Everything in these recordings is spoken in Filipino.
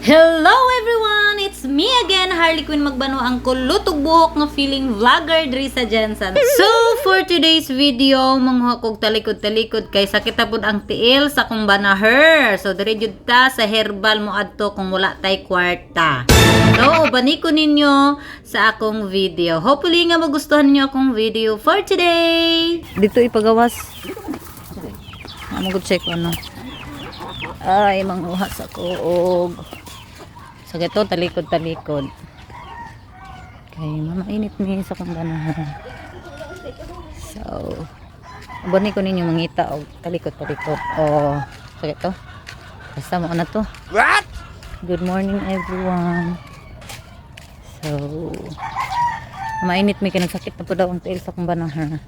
Hello everyone! It's me again, Harley Quinn Magbano, ang kulutog buhok nga feeling vlogger diri sa Jensen. So, for today's video, manghuha kog talikod-talikod kay sakit pod ang tiil sa kong banaher. So, diri jud ta sa herbal mo adto kung wala tay kwarta. So, ubani ko ninyo sa akong video. Hopefully nga magustuhan niyo akong video for today. Dito ipagawas. Amo check ano. Ay, manghuha sa kuog. So, ito, talikod-talikod. Okay, mamainit niya sa kong banahan. So, aboni ko ninyo mangita o talikod-talikod. O, so, ito. Basta mo na to. What? Good morning, everyone. So, mainit may kinagsakit na po daw ang tail sa kong banahan.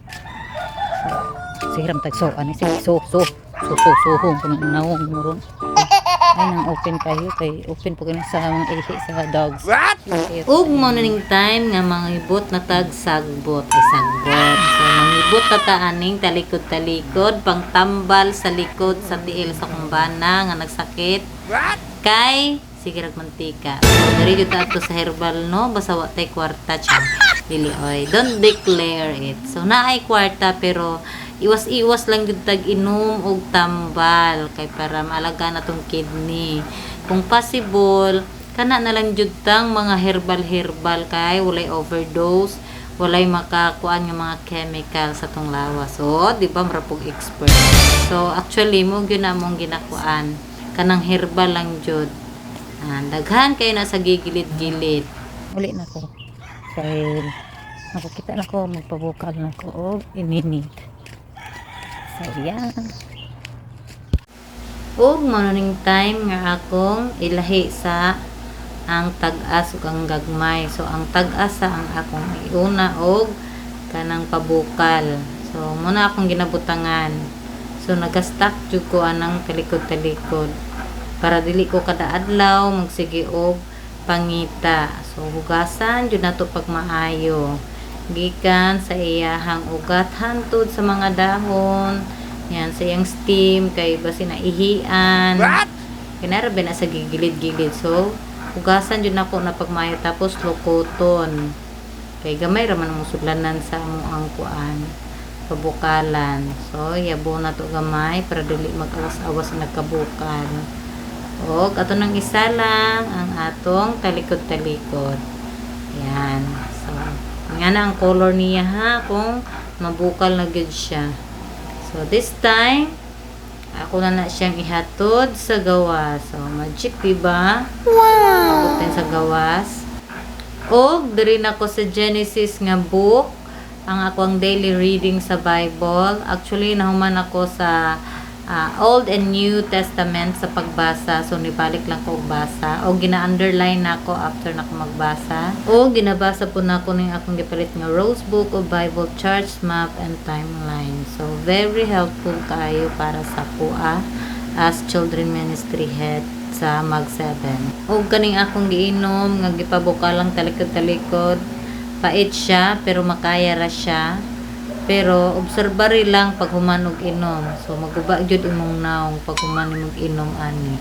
So, sihiram tagso. Ano, so, kung naong muron. Ay, nang open kayo kay open po kayo sa mga ihi sa dogs. What? Ug mo na ning time nga mangibot na tag sagbot ay sagbot. So mangibot na ta aning talikod-talikod pang tambal sa likod sa tiil sa kumbana nga nagsakit. What? Kay sigirag mantika. So diri jud ta ato sa herbal no basta wa tay kwarta cha. Dili oy, don't declare it. So naay kwarta pero iwas-iwas lang jud tag inom og tambal kay para maalaga na tong kidney. Kung possible, kana na lang jud tang mga herbal kay walay overdose, walay makakuan nga mga chemical sa tong lawas. So, di ba marapog expert. So, actually mo gyud na mong ginakuan kanang herbal lang jud. Daghan kay na sa gigilid-gilid. Uli na ko. Kay nakakita na ko magpabukal na ko og ininit. So, yan. Ug manuning time nga akong ilahi sa ang tag-as ug ang gagmay. So, ang tag-as sa ang akong iuna og kanang pabukal. So, muna akong ginabutangan. So, nagastak jud ko anang talikod-talikod. Para dili ko kada adlaw magsige og pangita. So, hugasan jud nato pag maayo. Gikan sa iyahang ugat hantod sa mga dahon yan sa iyang steam kay basi na ihian kinarabi na sa gigilid-gilid. So hugasan jud nako na pagmayo tapos lukoton kay gamay raman ang sudlanan sa amuang kuan pabukalan. So yabo na to gamay para dili mag-awas-awas na nagkabukal. Og ato nang isa lang ang atong talikod-talikod yan. So nga na ang color niya ha kung mabukal na good siya. So this time ako na siyang ihatod sa gawas. So magic diba? Wow! Abutin sa gawas. Og diri na ko sa Genesis nga book ang ako ang daily reading sa Bible. Actually nahuman ako sa Old and New Testament sa pagbasa. So, nibalik lang ko basa. O, gina-underline na ako after na ako magbasa. O, ginabasa po na ako ng akong gipalit nga Rose Book of Bible Charts, Map, and Timeline. So, very helpful kayo para sa kuha as Children Ministry Head sa Mag 7. O, kaning akong giinom, nga gipabuka lang talikod-talikod. Pait siya, pero makaya ra siya. Pero obserbari lang pag humanog inom. So maguba jud imong naong pag humanog inom ani.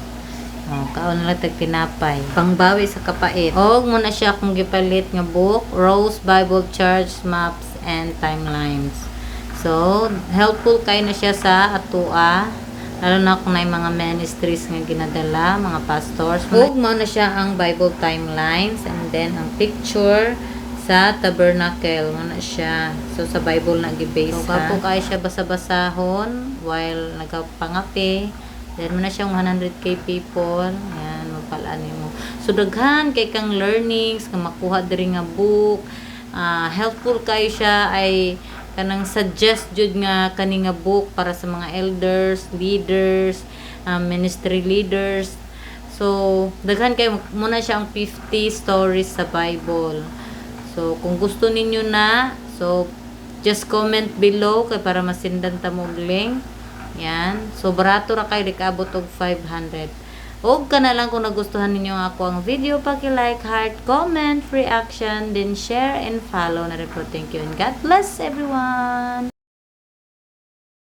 Kaon lang tag tinapay. Pangbawi sa kapait. Og muna siya akong gipalit nga book, Rose Bible Charts, Maps and Timelines. So helpful kay na siya sa atua. Lalo na kung na mga ministries nga ginadala, mga pastors. Og mo na siya ang Bible Timelines and then ang picture sa tabernacle mo na siya. So sa Bible na gi-base so, kapo kay siya basa-basahon while nagapangapi. Then mo na siyang 100k people. Ayan, magpalaan mo. So daghan kay kang learnings nga makuha diri nga book. Helpful kay siya ay kanang suggest jud nga kani nga book para sa mga elders, leaders, ministry leaders. So daghan kay mo na siya ang 50 stories sa Bible. So, kung gusto ninyo na, so, just comment below kay para masindan ta mo og link. Yan. So, barato ra kay dikabot og 500. Og kana lang kung nagustuhan ninyo ako ang video, paki-like, heart, comment, free action, then share and follow na rin po. Thank you and God bless everyone!